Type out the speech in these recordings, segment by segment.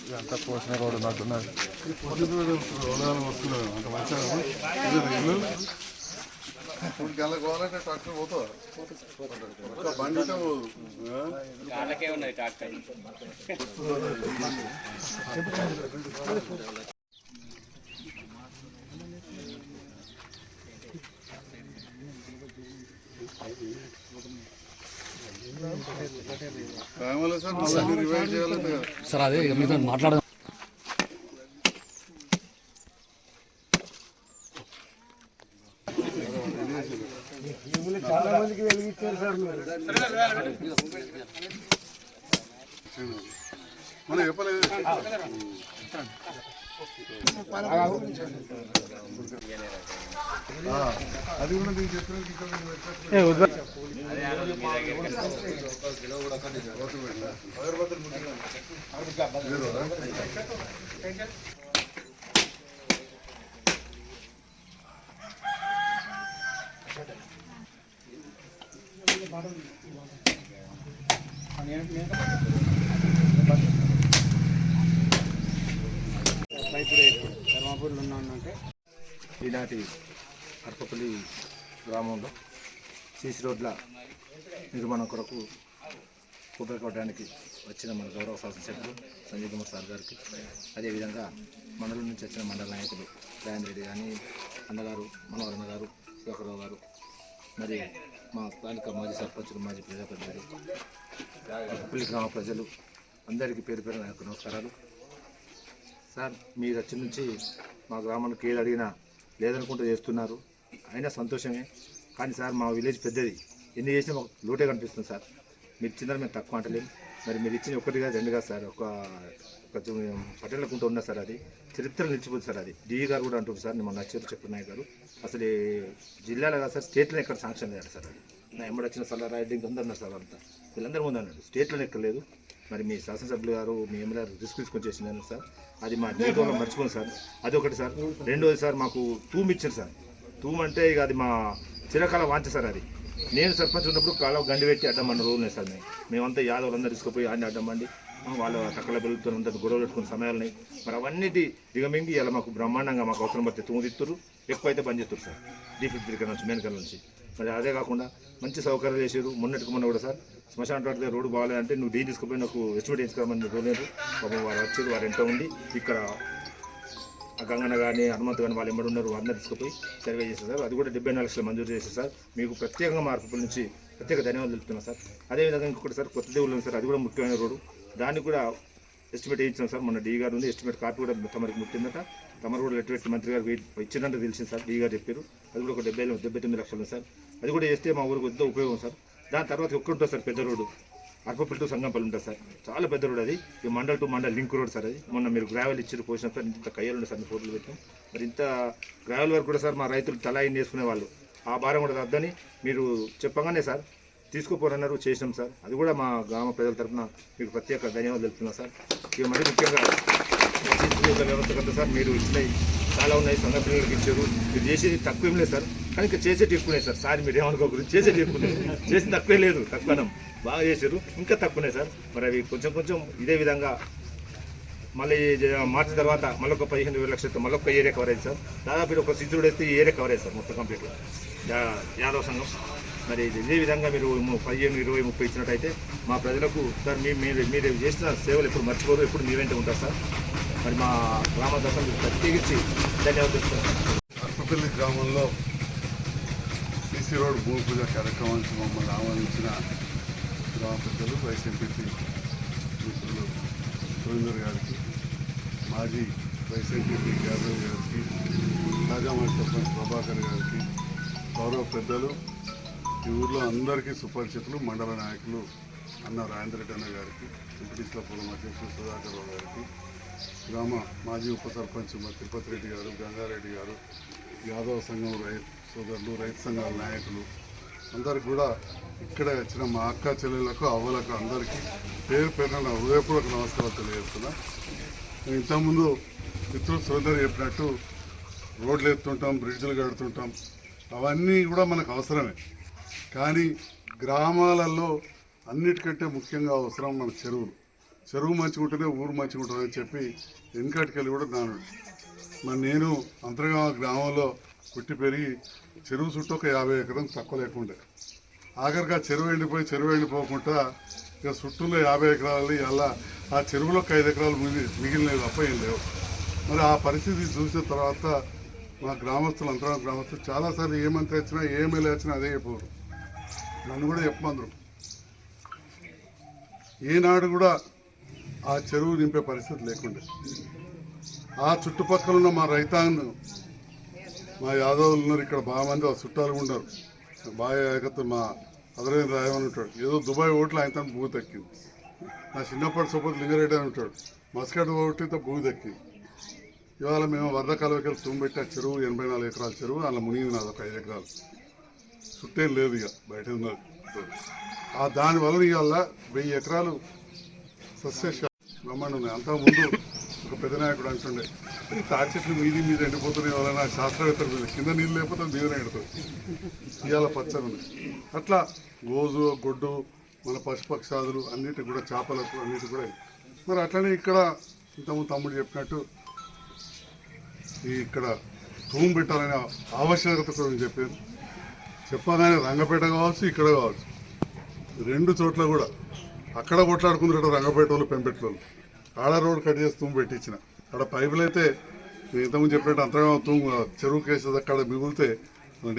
ఇదంతా పోసిన రోడ్డు ఉన్నట్టున్నది. వస్తున్నాయి అంత మంచిగా గంటలకు పోవాలంటే ట్రాక్టర్ పోతుంది, బండి పోదు. సార్ అదే మీతో మాట్లాడదాం. చాలా మందికి వెలిగించారు సార్ మనం చెప్పలేదు. అది కూడా నేను చెప్పిన ధర్మాపూర్లో ఉన్నానంటే ఈనాటి అర్పపల్లి గ్రామంలో సీసీ రోడ్ల నిర్మాణం కొరకు ఉపయోగపడడానికి వచ్చిన మన గౌరవ శాసనసభ్యులు సంజయ్ కుమార్ సార్ గారికి, అదేవిధంగా మండలం నుంచి వచ్చిన మండల నాయకులు రాజేంద్ర రెడ్డి కానీ, అన్నగారు మనోహరణ గారు, శేఖరరావు గారు, మరి మా స్థానిక మాజీ సర్పంచులు, మాజీ ప్రజాప్రతినిధులు, అర్పపల్లి గ్రామ ప్రజలు అందరికీ పేరు పేరు నా యొక్క నమస్కారాలు. సార్ మీరు వచ్చి నుంచి మా గ్రామానికి ఏది అడిగినా లేదనుకుంటూ చేస్తున్నారు, అయినా సంతోషమే. కానీ సార్ మా విలేజ్ పెద్దది, ఎన్ని చేసినా మాకు లోటే కనిపిస్తుంది సార్. మీరు ఇచ్చిందని మేము తక్కువ అంటలేము. మరి మీరు ఇచ్చిన ఒకటిగా రెండుగా సార్, ఒక పట్టణకుంటూ ఉన్నా సార్, అది చరిత్ర నిలిచిపోతుంది సార్. అది డిఈ గారు కూడా అంటున్నారు సార్, మొన్న నచ్చారు చెప్పున్నాయి గారు, అసలు జిల్లాలో కాదు సార్, స్టేట్లో ఎక్కడ శాంక్షన్ లేదు సార్. అది నా ఎమ్మడి వచ్చిన సలహా రైడింగ్ అందరు సార్, అంతా వీళ్ళందరూ ముందు అన్నాడు, స్టేట్లో ఎక్కలేదు. మరి మీ శాసనసభ్యులు గారు, మీ ఎమ్మెల్యే రిస్క్ తీసుకొని చేసినాను సార్, అది మా జీవితంలో మర్చిపోను సార్. అది ఒకటి సార్. రెండోది సార్, మాకు తూము ఇచ్చారు సార్. తూము అంటే ఇక అది మా చిరకాల వాంచ సార్. అది నేను సర్పంచ్ ఉన్నప్పుడు కాలం గండి పెట్టి అడ్డమన్న రోజులే సార్. మేమంతా యాదవులందరూ తీసుకుపోయి ఆడిని అడ్డమండి వాళ్ళు తక్కల బెలుగుతో అంతా గొడవలు పెట్టుకున్న సమయాలని మరి అవన్నిటి దిగమింగి ఇలా మాకు బ్రహ్మాండంగా మాకు అవసరం పడితే తూము తిత్తురు, ఎక్కువైతే బంద్ చేస్తారు సార్. D53 నుంచి మేనకల్ నుంచి. మరి అదే కాకుండా మంచి సౌకర్యాలు చేసారు. మొన్నటికి మొన్న కూడా సార్ శ్మశాన తోట రోడ్డు బాగాలేదంటే నువ్వు డీ తీసుకుపోయి నాకు ఎస్టిమేట్ వేసుకోమని రోజు పాపం వారు వచ్చారు. వారు ఎంతో ఉండి ఇక్కడ ఆ గంగన్న కానీ హనుమంతు కానీ వాళ్ళు ఎమ్మడి ఉన్నారు, వారిని తీసుకుపోయి సర్వే చేశారు సార్. అది కూడా 74 లక్షలు మంజూరు చేశారు సార్. మీకు ప్రత్యేకంగా మా అర్పపల్లి నుంచి ప్రత్యేక ధన్యవాదాలు తెలుపుతున్నాం సార్. అదేవిధంగా ఇంకొకటి సార్, కొత్త దేవుళ్ళు ఉంది సార్, అది కూడా ముఖ్యమైన రోడ్డు, దానికి కూడా ఎస్టిమేట్ వేయించాం సార్. మొన్న డీ గారు ఉంది, ఎస్టిమేట్ కాపీ కూడా తమరికి ముట్టిందట. తమరు కూడా లెటర్ మంత్రి గారు ఇచ్చిందంటే తెలిసింది సార్, డీ గారు చెప్పారు. అది కూడా ఒక 79 లక్షలు ఉంది సార్. అది కూడా చేస్తే మా ఊరికి వద్ద ఉపయోగం సార్. దాని తర్వాత ఒక్కటి ఉంటుంది సార్, పెద్ద రోడ్డు అర్పపల్లి టు సంగంపల్లి ఉంటుంది సార్, చాలా పెద్ద రోడ్. అది ఈ mandal to mandal link road sir. అది మొన్న మీరు గ్రావెల్ ఇచ్చి పోసినప్పుడు ఇంత కయ్యలు ఉండే సార్, ఫోటోలు పెట్టాం. మరి ఇంత గ్రావెల్ వరకు కూడా సార్ మా రైతులు తలా ఇన్ని వేసుకునే వాళ్ళు, ఆ భారం కూడా వద్దని మీరు చెప్పగానే సార్ తీసుకుపోరన్నారు, చేసినాం సార్. అది కూడా మా గ్రామ ప్రజల తరఫున మీకు ప్రత్యేక ధన్యవాదాలు తెలుపుతున్నాం సార్. ఇక మరి ముఖ్యంగా వ్యవస్థ కదా సార్, మీరు ఇచ్చినవి చాలా ఉన్నాయి, సంఘ పిల్లలకి ఇచ్చారు. మీరు చేసేది తక్కువేం లేదు సార్, కానీ ఇంకా చేసేటి ఎక్కువనే సార్. సార్ మీరు ఏమనుకో, గురించి చేసేది ఎక్కువనే, చేసి తక్కువే లేదు, తక్కువనం బాగా చేశారు, ఇంకా తక్కువనే సార్. మరి అవి కొంచెం కొంచెం ఇదే విధంగా మళ్ళీ మార్చి తర్వాత మళ్ళీ ఒక 15,000 లక్షలతో మళ్ళీ ఒక ఏరియా కవర్ అయింది సార్. దాదాపు ఒక సిద్ధుడు వేస్తే ఈ ఏరియా కవర్ అయ్యింది సార్ మొత్తం కంప్లీట్గా యాదవ సంఘం. మరి ఇదే విధంగా మీరు 15, 20, 30 ఇచ్చినట్టయితే మా ప్రజలకు సార్ మీరు చేసిన సేవలు ఎప్పుడు మర్చిపోరు, ఎప్పుడు మీ వెంట ఉంటారు సార్. మరి మా గ్రామ దర్శనం ప్రత్యేకించి ధన్యవాదాలు. అర్పపల్లి గ్రామంలో సీసీ రోడ్ భూమి పూజ కార్యక్రమానికి మమ్మల్ని ఆహ్వానించిన గ్రామ పెద్దలు, వైస్ ఎంపీపీ మిత్రులు సురేందర్ గారికి, మాజీ వైస్ ఎంపీపీ యాదవ్ గారికి, తాజా మాజీ సర్పంచ్ ప్రభాకర్ గారికి, గౌరవ పెద్దలు, ఈ ఊర్లో అందరికీ సుపరిచితులు మండల నాయకులు అన్న రాజేంద్ర రెడ్డి అన్న గారికి, ఎంపీటీసీల పూర్వం అధ్యక్షులు సుధాకర్ రావు గారికి, గ్రామ మాజీ ఉప సర్పంచ్ తిరుపతి రెడ్డి గారు, గంగారెడ్డి గారు, యాదవ సంఘం సోదరులు, రైతు సంఘాల నాయకులు అందరికి కూడా, ఇక్కడ వచ్చిన మా అక్క చెల్లెళ్ళకు, అవ్వలకు అందరికీ పేరు పేరున హృదయపూర్వక నమస్కారాలు తెలియజేస్తున్నా. ఇంతకుముందు మిత్రులు సురేందర్ చెప్పినట్టు రోడ్లు ఎత్తుంటాం, బ్రిడ్జ్లు కడుతుంటాం, అవన్నీ కూడా మనకు అవసరమే. కానీ గ్రామాలలో అన్నిటికంటే ముఖ్యంగా అవసరం మన చెరువులు. చెరువు మంచిగా ఉంటేనే ఊరు మంచిగా ఉంటుందని చెప్పి వెనకటికెళ్ళి కూడా నానుడు. మరి నేను అంతర్గా గ్రామంలో పుట్టి పెరిగి చెరువు చుట్టూ ఒక 50 ఎకరం తక్కువ లేకుండే. ఆఖరిగా చెరువు ఎండిపోకుండా ఇక చుట్టూలో 50 ఎకరాలు అలా ఆ చెరువులోకి 5 ఎకరాలు మిగిలినవి తప్ప ఏం లేవు. మరి ఆ పరిస్థితి చూసిన తర్వాత మా గ్రామస్తులు అంతర్గా గ్రామస్తులు చాలాసార్లు ఏమంత వచ్చినా ఏమేమి వచ్చినా అదే చెప్పారు. నన్ను కూడా చెప్పమందరు. ఈనాడు కూడా ఆ చెరువు నింపే పరిస్థితి లేకుండే. ఆ చుట్టుపక్కల ఉన్న మా రైతాంగం, మా యాదవులు ఉన్నారు ఇక్కడ బాగా మంది, ఆ చుట్టాలు ఉన్నారు. బాగా ఏకత మా అదరైన రాయమని ఉంటాడు. ఏదో దుబాయ్ ఓట్లు ఆయన తను భూమి దక్కింది. నా చిన్నప్పటి సపోజ్ లింగారెడ్డి అని ఉంటాడు. మస్కట్ ఓట్లతో భూమి దక్కింది. ఇవాళ మేము వరద కాలువకి తుమ్మిపెట్టి ఆ చెరువు 84 ఎకరాల చెరువు అలా మునిగింది. నాది ఒక 5 ఎకరాలు చుట్టేం లేదు, ఇక బయట ఉన్నది. ఆ దానివల్ల ఇవాళ 1000 ఎకరాలు సస్యశాల బ్రహ్మాండం ఉన్నాయి. అంతకుముందు ఒక పెద్ద నాయకుడు అంటుండే, ఈ తాటి చెట్లు మీద ఎండిపోతున్నాయి వలన శాస్త్రవేత్తలు కింద నీళ్ళు లేకపోతే దీవెన ఎండుతుంది. ఇవాళ పచ్చని ఉంది. అట్లా గోజు గొడ్డు మన పశుపక్షాదులు అన్నిటి కూడా చేపలకు అన్నిటి కూడా. మరి అట్లనే ఇక్కడ ఇంతకుముందు తమ్ముడు చెప్పినట్టు ఇక్కడ తూము పెట్టాలనే ఆవశ్యకత కూడా చెప్పారు. చెప్పగానే రంగపేట కావచ్చు, ఇక్కడ కావచ్చు, 2 చోట్ల కూడా అక్కడ కొట్లాడుకుంటారు రంగపేట వాళ్ళు పెంపెట్ల వాళ్ళు. ఆడ రోడ్ కట్ చేసి తూము పెట్టించిన అక్కడ పైపులు అయితే ఇంతకుముందు చెప్పినట్టు అంతగా తూము చెరువు కేసేది అక్కడ మిగిలితే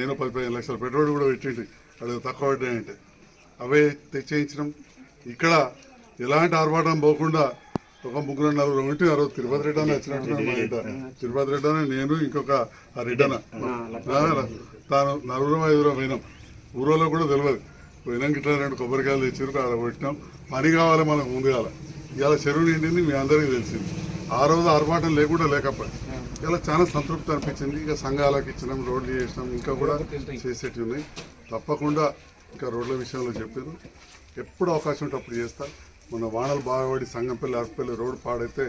నేను 15 లక్షల పెట్రోల్ కూడా పెట్టింది. అక్కడ తక్కువ పడ్డాయంటే అవే తెచ్చేయించడం. ఇక్కడ ఎలాంటి ఆర్భాటం పోకుండా ఒక 3-4 ఉంటే ఆ రోజు తిరుపతి రెడ్డి అని వచ్చినట్టున్నాను. మా ఇంట తిరుపతి రెడ్డి అని నేను ఇంకొక ఆ రెడ్డన తాను 4-5 పోయినాం. ఊరోలో కూడా తెలియదు. పోయినాం ఇట్లా 2 కొబ్బరికాయలు తెచ్చారు, అక్కడ పెట్టినాం. పని కావాలి మనకు ముందు కావాలి. ఇవాళ చెరువు నిండింది మీ అందరికీ తెలిసింది. ఆ రోజు ఆర్భాటం లేకుండా లేకపోయి ఇలా చాలా సంతృప్తి అనిపించింది. ఇక సంఘాలకు ఇచ్చినాం, రోడ్లు చేసినాం, ఇంకా కూడా చేసేటివి ఉన్నాయి. తప్పకుండా ఇంకా రోడ్ల విషయంలో చెప్పారు. ఎప్పుడు అవకాశం ఉంటే అప్పుడు చేస్తా. మన వానలు బాగా పడి సంగంపల్లి అరపల్లి రోడ్డు పాడైతే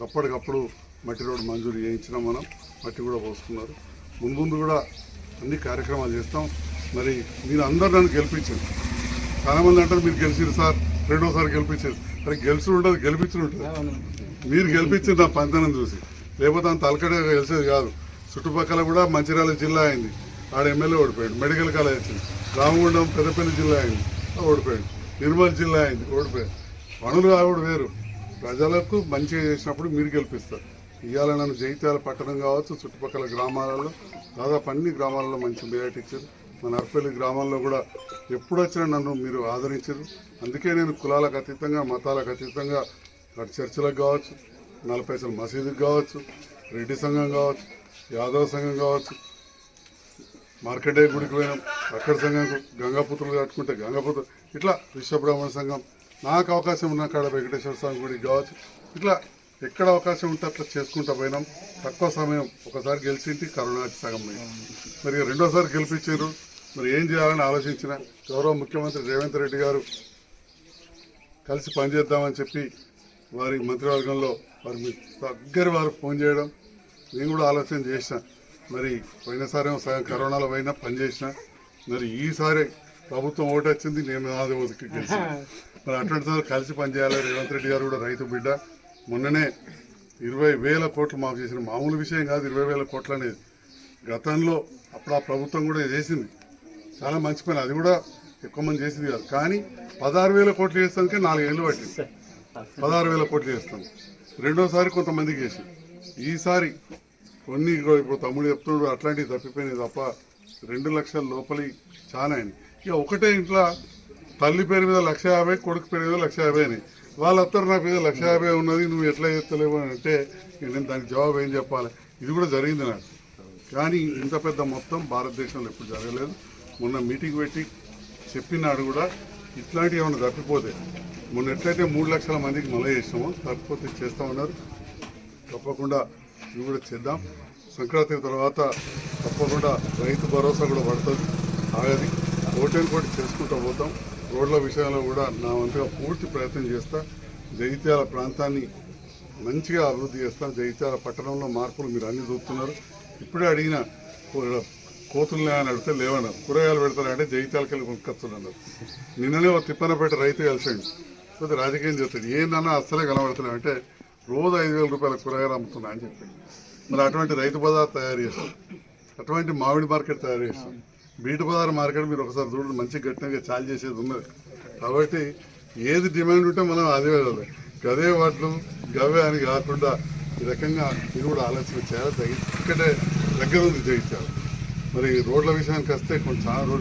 అప్పటికప్పుడు మట్టి రోడ్డు మంజూరు చేయించినాం. మనం మట్టి కూడా పోసుకున్నారు. ముందు కూడా అన్ని కార్యక్రమాలు చేస్తాం. మరి మీరు అందరూ నన్ను గెలిపించారు. చాలామంది అంటారు మీరు గెలిచారు సార్, 2వ సారి గెలిపించారు. మరి గెలుచుడు ఉంటుంది, గెలిపించుడు ఉంటుంది. మీరు గెలిపించారు నా పంతనం చూసి, లేకపోతే అంత తలకడే గెలిచేది కాదు. చుట్టుపక్కల కూడా మంచిర్యాల జిల్లా అయింది, ఆడ ఎమ్మెల్యే ఓడిపోయాడు. మెడికల్ కాలేజ్ వచ్చింది. రామగుండం పెద్దపల్లి జిల్లా అయింది, ఓడిపోయాడు. నిర్మల్ జిల్లా అయింది, ఓడిపోయాడు. పనులు ఆవిడ వేరు. ప్రజలకు మంచిగా చేసినప్పుడు మీరు గెలిపిస్తారు. ఇవాళ నన్ను జగిత్యాల పట్టణం కావచ్చు, చుట్టుపక్కల గ్రామాలలో దాదాపు అన్ని గ్రామాలలో మంచి మెజార్టీ ఇచ్చారు. మన అరపల్లి గ్రామంలో కూడా ఎప్పుడు వచ్చినా నన్ను మీరు ఆదరించారు. అందుకే నేను కులాలకు అతీతంగా, మతాలకు అతీతంగా అటు చర్చిలకు కావచ్చు, 40 పైసల మసీదుకి కావచ్చు, రెడ్డి సంఘం కావచ్చు, యాదవ సంఘం కావచ్చు, మార్కెట్ గుడికి పోయినాం, అక్కడ సంఘం గంగాపుత్రులు కట్టుకుంటే గంగాపుత్రులు, ఇట్లా విశ్వబ్రాహ్మణ సంఘం, నాకు అవకాశం ఉన్న కాడ వెంకటేశ్వర స్వామి గుడికి కావచ్చు, ఇట్లా ఎక్కడ అవకాశం ఉంటే అట్లా చేసుకుంటూ పోయినాం. తక్కువ సమయం ఒకసారి గెలిచింటి కరోనాకి సగం పోయినాం. మరి 2వ సారి గెలిపించారు. మరి ఏం చేయాలని ఆలోచించిన గౌరవ ముఖ్యమంత్రి రేవంత్ రెడ్డి గారు కలిసి పనిచేద్దామని చెప్పి వారి మంత్రివర్గంలో వారు ఫోన్ చేయడం, నేను కూడా ఆలోచన చేసిన. మరి పోయినసారి సగం కరోనాలో పోయినా పనిచేసిన. మరి ఈసారి ప్రభుత్వం ఓటు వచ్చింది, నేను నాది ఓటుకి గెలిచి. మరి అటువంటి సార్ కలిసి పనిచేయాలి. రేవంత్ రెడ్డి గారు కూడా రైతు బిడ్డ. మొన్ననే 20,000 కోట్లు మాకు చేసిన మామూలు విషయం కాదు. 20,000 కోట్లు అనేది గతంలో అప్పుడు ఆ ప్రభుత్వం కూడా చేసింది, చాలా మంచి పని. అది కూడా ఎక్కువ మంది చేసింది కాదు. కానీ 16,000 కోట్లు చేస్తానికే 4 ఏళ్ళు పట్టింది. 16,000 కోట్లు చేస్తాం. 2వ సారి కొంతమందికి చేసి, ఈసారి కొన్ని ఇప్పుడు తమ్ముడు చెప్తున్నాడు అట్లాంటివి తప్పిపోయినాయి తప్ప 2 లక్షల లోపలి చాలా అయింది. ఇక ఒకటే ఇంట్లో తల్లి పేరు మీద 1,50,000, కొడుకు పేరు మీద 1,50,000 అని వాళ్ళందరూ నా మీద 1,50,000 ఉన్నది, నువ్వు ఎట్లా చేస్తలేవు అని అంటే నేను దానికి జవాబు ఏం చెప్పాలి. ఇది కూడా జరిగింది నాకు. కానీ ఇంత పెద్ద మొత్తం భారతదేశంలో ఎప్పుడు జరగలేదు. మొన్న మీటింగ్ పెట్టి చెప్పినాడు కూడా ఇట్లాంటివి ఏమైనా తప్పిపోతే, మొన్న ఎట్లయితే 3 లక్షల మందికి మళ్ళీ చేస్తామో తప్పిపోతే చేస్తామన్నారు. తప్పకుండా ఇవి కూడా చేద్దాం. సంక్రాంతి తర్వాత తప్పకుండా రైతు భరోసా కూడా పడుతుంది, ఆగది. కోటి చేసుకుంటూ పోతాం. రోడ్ల విషయంలో కూడా నా వంతుగా పూర్తి ప్రయత్నం చేస్తా. జగిత్యాల ప్రాంతాన్ని మంచిగా అభివృద్ధి చేస్తాం. జగిత్యాల పట్టణంలో మార్పులు మీరు అన్ని చూస్తున్నారు. ఇప్పుడే అడిగిన కోతుల్ని అని అడిగితే లేవన్నారు. కూరగాయలు పెడతారంటే జైతాలకెళ్ళి కొనుక్కొస్తున్నారు. నిన్ననే ఒక తిప్పనపేట రైతు కలిసాడు. కొద్ది రాజకీయం చేస్తాడు. ఏందన్నా అస్సలే కనబడుతున్నాయి అంటే రోజు 5,000 రూపాయల కూరగాయలు అమ్ముతున్నా అని చెప్పాడు. మరి అటువంటి రైతు బజార్ తయారు చేస్తాం, అటువంటి మామిడి మార్కెట్ తయారు చేస్తాం. బీటు బజార్ మార్కెట్ మీరు ఒకసారి చూడండి, మంచి గట్టిగా చాలు చేసేది ఉన్నది. కాబట్టి ఏది డిమాండ్ ఉంటే మనం అదే వెళ్ళాలి. గదే వాటిలు గవే అని కాకుండా ఈ రకంగా మీరు కూడా ఆలోచన చేయాలి. ఇక్కడే దగ్గర ఉంది జయించాలి. మరి రోడ్ల విషయానికి వస్తే కొంచెం చాలా